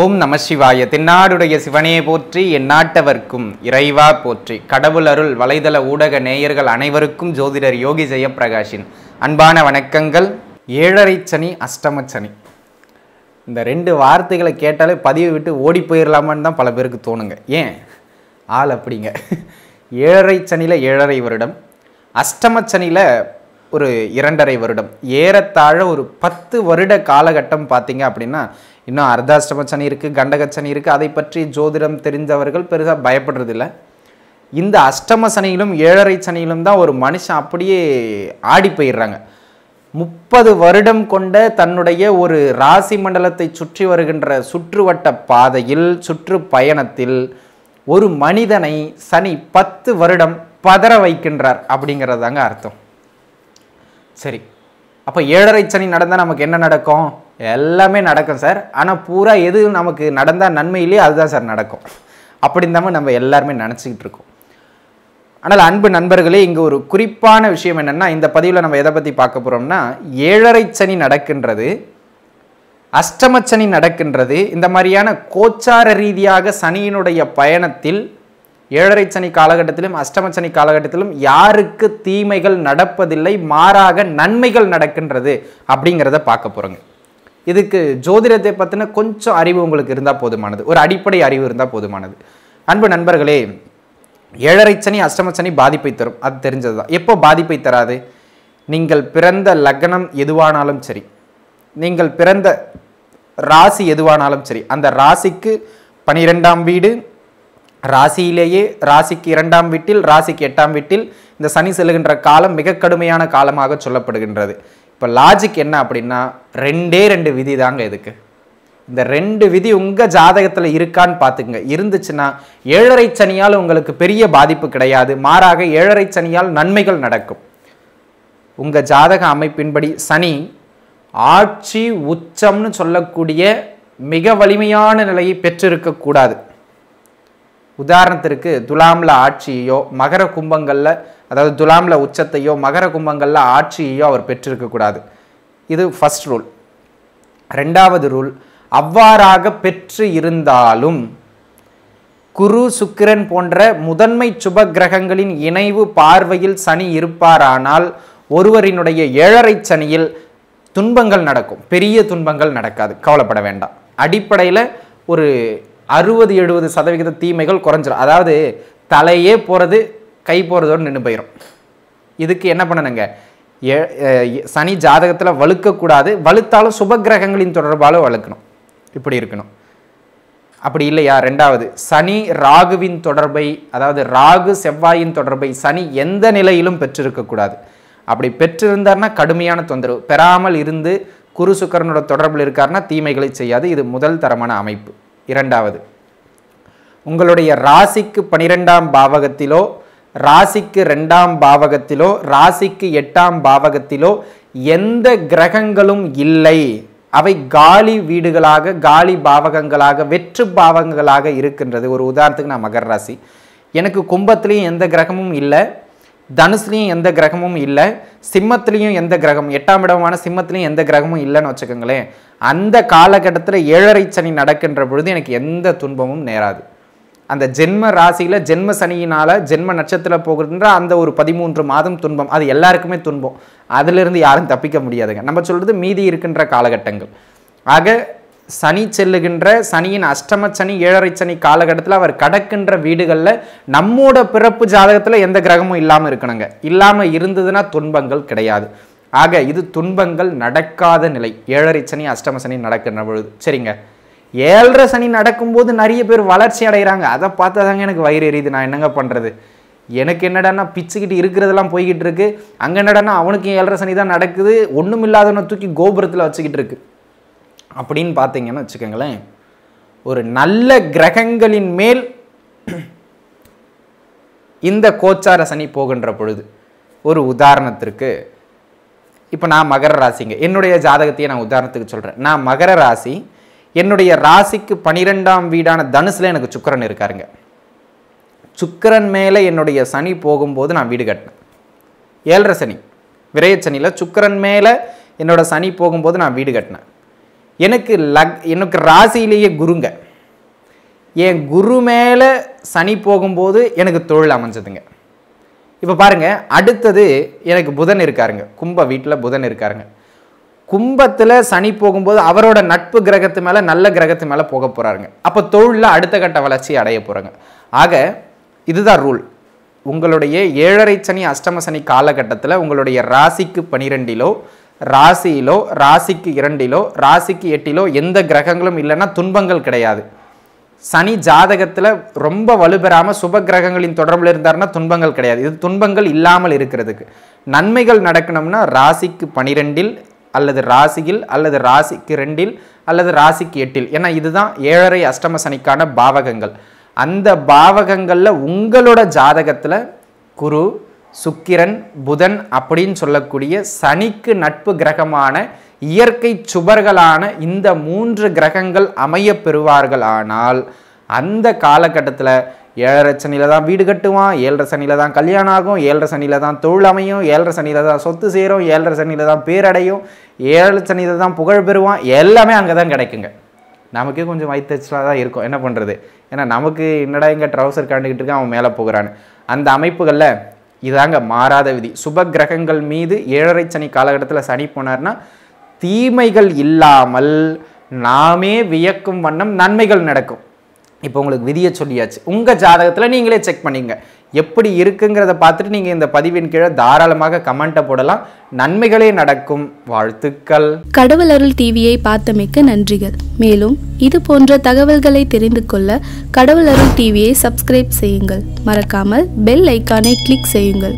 ஓம் நம சிவாய. தென்னாடுடைய சிவனே போற்றி, எந்நாட்டவர்க்கும் இறைவா போற்றி. கடவுள் அருள் வலைதள ஊடக நேயர்கள் அனைவருக்கும் ஜோதிடர் யோகி ஜெயப்பிரகாஷின் அன்பான வணக்கங்கள். 7.5 சனி, அஷ்டம சனி, இந்த 2 வார்த்தைகளை கேட்டாலே பதிவு விட்டு ஓடி போயிடலாமான்னு தான் பல பேருக்கு தோணுங்க. ஏன் ஆள் அப்படிங்க. 7.5 சனியில் 7.5 வருடம், அஷ்டம சனியில் ஒரு 2.5 வருடம், ஏறத்தாழ ஒரு 10 வருட காலகட்டம் பார்த்தீங்க அப்படின்னா, இன்னும் அர்த்தாஷ்டம சனி இருக்குது, கண்டக சனி இருக்குது. அதை பற்றி ஜோதிடம் தெரிந்தவர்கள் பெருசாக பயப்படுறதில்லை. இந்த அஷ்டம சனியிலும் 7.5 சனியிலும் தான் ஒரு மனுஷன் அப்படியே ஆடி போயிடுறாங்க. 30 வருடம் கொண்ட தன்னுடைய ஒரு ராசி மண்டலத்தை சுற்றி வருகின்ற சுற்றுவட்ட பாதையில், சுற்றுப்பயணத்தில் ஒரு மனிதனை சனி 10 வருடம் பதற வைக்கின்றார் அப்படிங்கிறதாங்க அர்த்தம். சரி, அப்போ 7.5 சனி நடந்தால் நமக்கு என்ன நடக்கும்? எல்லாமே நடக்கும் சார். ஆனால் பூரா எது நமக்கு நடந்தால் நன்மை இல்லையே அதுதான் சார் நடக்கும் அப்படின்னு தான் நம்ம எல்லாருமே நினச்சிக்கிட்டு இருக்கோம். ஆனால் அன்பு நண்பர்களே, இங்கே ஒரு குறிப்பான விஷயம் என்னென்னா, இந்த பதிவில் நம்ம எதை பற்றி பார்க்க போகிறோம்னா, 7.5 சனி நடக்கின்றது, அஷ்டம சனி நடக்கின்றது. இந்த மாதிரியான கோச்சார ரீதியாக சனியினுடைய பயணத்தில் 7.5 சனி காலகட்டத்திலும் அஷ்டம சனி காலகட்டத்திலும் யாருக்கு தீமைகள் நடப்பதில்லை, மாறாக நன்மைகள் நடக்கின்றது அப்படிங்கிறத பார்க்க போகிறோங்க. இதுக்கு ஜோதிடத்தை பற்றின கொஞ்சம் அறிவு உங்களுக்கு இருந்தால் போதுமானது, ஒரு அடிப்படை அறிவு இருந்தால் போதுமானது. அன்பு நண்பர்களே, 7.5 சனி அஷ்டம சனி பாதிப்பை தரும், அது தெரிஞ்சது தான். எப்போ பாதிப்பை தராது? நீங்கள் பிறந்த லக்னம் எதுவானாலும் சரி, நீங்கள் பிறந்த ராசி எதுவானாலும் சரி, அந்த ராசிக்கு 12ஆம் வீடு, ராசியிலேயே ராசிக்கு 2ஆம் வீட்டில், ராசிக்கு 8ஆம் வீட்டில் இந்த சனி செல்லுகின்ற காலம் மிக கடுமையான காலமாக சொல்லப்படுகின்றது. இப்போ லாஜிக் என்ன அப்படின்னா, 2 விதி தாங்க இதுக்கு. இந்த 2 விதி உங்கள் ஜாதகத்தில் இருக்கான்னு பார்த்துக்குங்க. இருந்துச்சுன்னா 7.5 சனியால் உங்களுக்கு பெரிய பாதிப்பு கிடையாது, மாறாக 7.5 சனியால் நன்மைகள் நடக்கும். உங்கள் ஜாதக அமைப்பின்படி சனி ஆட்சி உச்சம்னு சொல்லக்கூடிய மிக வலிமையான நிலையை பெற்றிருக்கக்கூடாது. உதாரணத்திற்கு துலாமில் ஆட்சியையோ, மகர கும்பங்களில், அதாவது துலாமில் உச்சத்தையோ மகர கும்பங்களில் ஆட்சியையோ அவர் பெற்றிருக்கக்கூடாது. இது ஃபர்ஸ்ட் ரூல். 2வது ரூல், அவ்வாறாக பெற்று இருந்தாலும் குரு சுக்கிரன் போன்ற முதன்மை சுப கிரகங்களின் இணைவு பார்வையில் சனி இருப்பாரானால் ஒருவரினுடைய 7.5 சனியில் துன்பங்கள் நடக்கும், பெரிய துன்பங்கள் நடக்காது, கவலைப்பட வேண்டாம். அடிப்படையில் ஒரு 60-70% தீமைகள் குறைஞ்சிடும். அதாவது தலையே போகிறது கை போகிறதோடு நின்று போயிடும். இதுக்கு என்ன பண்ணணுங்க? சனி ஜாதகத்தில் வலுக்கக்கூடாது, வலுத்தாலும் சுப கிரகங்களின் தொடர்பால் வலுக்கணும், இப்படி இருக்கணும். அப்படி இல்லையா? 2வது, சனி ராகுவின் தொடர்பை, அதாவது ராகு செவ்வாயின் தொடர்பை சனி எந்த நிலையிலும் பெற்றிருக்கக்கூடாது. அப்படி பெற்றிருந்தார்னா கடுமையான தொந்தரவு. பெறாமல் இருந்து குரு சுக்கிரனோட தொடர்பில் இருக்காருன்னா தீமைகளை செய்யாது. இது முதல் தரமான அமைப்பு. 2வது, உங்களுடைய ராசிக்கு 12ஆம் பாவகத்திலோ, ராசிக்கு 2ஆம் பாவகத்திலோ, ராசிக்கு 8ஆம் பாவகத்திலோ எந்த கிரகங்களும் இல்லை, அவை காலி வீடுகளாக, காலி பாவகங்களாக, வெற்று பாவகங்களாக இருக்கின்றது. ஒரு உதாரணத்துக்கு நான் மகர ராசி, எனக்கு கும்பத்திலையும் எந்த கிரகமும் இல்லை, தனுசுலையும் எந்த கிரகமும் இல்லை, சிம்மத்திலையும் எந்த கிரகம், 8ஆம் இடமான சிம்மத்திலையும் எந்த கிரகமும் இல்லைன்னு வச்சுக்கோங்களேன். அந்த காலகட்டத்தில் 7.5 சனி நடக்கின்ற பொழுது எனக்கு எந்த துன்பமும் நேராது. அந்த ஜென்ம ராசியில் ஜென்ம சனியினால் ஜென்ம நட்சத்திரத்தில் போகின்ற அந்த ஒரு 13 மாதம் துன்பம், அது எல்லாருக்குமே துன்பம், அதிலிருந்து யாரும் தப்பிக்க முடியாதுங்க. நம்ம சொல்கிறது மீதி இருக்கின்ற காலகட்டங்கள். ஆக சனி செல்லுகின்ற சனியின் அஷ்டம சனி 7.5 சனி காலகட்டத்தில் அவர் கடக்கின்ற வீடுகளில் நம்மோட பிறப்பு ஜாதகத்தில் எந்த கிரகமும் இல்லாமல் இருக்கணுங்க. இல்லாமல் இருந்ததுன்னா துன்பங்கள் கிடையாது. ஆக இது துன்பங்கள் நடக்காத நிலை 7.5 சனி அஷ்டம சனி நடக்கின்ற பொழுது. சரிங்க, 7.5 சனி நடக்கும்போது நிறைய பேர் வளர்ச்சி அடைகிறாங்க. அதை பார்த்தா தாங்க எனக்கு வயிறு எரியுது. நான் என்னங்க பண்ணுறது? எனக்கு என்னடான்னா பிச்சுக்கிட்டு இருக்கிறதெல்லாம் போய்கிட்டு இருக்கு, அங்கே என்னடான்னா அவனுக்கு 7.5 சனி தான் நடக்குது, ஒன்றும் இல்லாதவனை தூக்கி கோபுரத்தில் வச்சுக்கிட்டு இருக்கு அப்படின்னு பார்த்தீங்கன்னு வச்சுக்கோங்களேன். ஒரு நல்ல கிரகங்களின் மேல் இந்த கோச்சார சனி போகின்ற பொழுது, ஒரு உதாரணத்திற்கு இப்போ நான் மகர ராசிங்க, என்னுடைய ஜாதகத்தையே நான் உதாரணத்துக்கு சொல்கிறேன். நான் மகர ராசி, என்னுடைய ராசிக்கு 12ஆம் வீடான தனுசில் எனக்கு சுக்கிரன் இருக்காருங்க. சுக்கிரன் மேலே என்னுடைய சனி போகும்போது நான் வீடு கட்டினேன். 7.5 சனி விரைய சனியில் சுக்கிரன் மேலே என்னோட சனி போகும்போது நான் வீடு கட்டினேன். எனக்கு ராசியிலேயே குருங்க, என் குரு மேலே சனி போகும்போது எனக்கு தொழில் அமைஞ்சதுங்க. இப்போ பாருங்கள், அடுத்தது எனக்கு புதன் இருக்காருங்க, கும்ப வீட்டில் புதன் இருக்காருங்க. கும்பத்தில் சனி போகும்போது அவரோட நட்பு கிரகத்து மேலே நல்ல கிரகத்து மேலே போக போகிறாருங்க. அப்போ தொழிலில் அடுத்த கட்ட வளர்ச்சி அடைய போகிறாங்க. ஆக இதுதான் ரூல். உங்களுடைய 7.5 சனி அஷ்டம சனி காலகட்டத்தில் உங்களுடைய ராசிக்கு 12 ராசியிலோ ராசிக்கு 2 ராசிக்கு 8 எந்த கிரகங்களும் இல்லைன்னா துன்பங்கள் கிடையாது. சனி ஜாதகத்தில் ரொம்ப வலுப்பெறாமல் சுப கிரகங்களின் தொடர்பில் இருந்தாருன்னா துன்பங்கள் கிடையாது. இது துன்பங்கள் இல்லாமல் இருக்கிறதுக்கு. நன்மைகள் நடக்கணும்னா ராசிக்கு 12 அல்லது ராசியில் அல்லது ராசிக்கு 2 அல்லது ராசிக்கு 8. ஏன்னா இதுதான் 7.5 அஷ்டம சனிக்கான பாவகங்கள். அந்த பாவகங்களில் உங்களோட ஜாதகத்தில் குரு, சுக்கிரன், புதன் அப்படின்னு சொல்லக்கூடிய சனிக்கு நட்பு கிரகமான இயற்கை சுபர்களான இந்த 3 கிரகங்கள் அமைய பெறுவார்கள். ஆனால் அந்த காலகட்டத்தில் 7.5 சனியில் தான் வீடு கட்டுவான், 7.5 சனியில் தான் கல்யாணம் ஆகும், 7.5 சனியில் தான் தொழில் அமையும், 7.5 சனியில் தான் சொத்து சேரும், 7.5 சனியில் தான் பேரடையும், 7.5 சனியில் தான் புகழ் பெறுவான். எல்லாமே அங்கே தான் கிடைக்குங்க. நமக்கே கொஞ்சம் வயிற்றுச்சலாக தான் இருக்கும். என்ன பண்ணுறது? ஏன்னா நமக்கு என்னடா இங்கே ட்ரௌசர் காண்டுக்கிட்டு இருக்கான், அவன் மேலே போகிறான்னு. அந்த அமைப்புகளில் இதாங்க மாறாத விதி. சுப கிரகங்கள் மீது 7.5 சனி காலகட்டத்தில் சனி போனார்னா தீமைகள் இல்லாமல் நாமே வியக்கும் வண்ணம் நன்மைகள் நடக்கும். இப்போ உங்களுக்கு விதியை சொல்லியாச்சு. உங்கள் ஜாதகத்தில் நீங்களே செக் பண்ணிங்க. எப்படி இருக்குங்கிறத பார்த்துட்டு நீங்கள் இந்த பதிவின் கீழே தாராளமாக கமெண்ட்டை போடலாம். நன்மைகளே நடக்கும். வாழ்த்துக்கள். கடவுள் அருள் டிவியை பார்த்தமைக்கு நன்றிகள். மேலும் இது போன்ற தகவல்களை தெரிந்து கொள்ள கடவுள் அருள் டிவியை சப்ஸ்கிரைப் செய்யுங்கள். மறக்காமல் பெல் ஐக்கானை கிளிக் செய்யுங்கள்.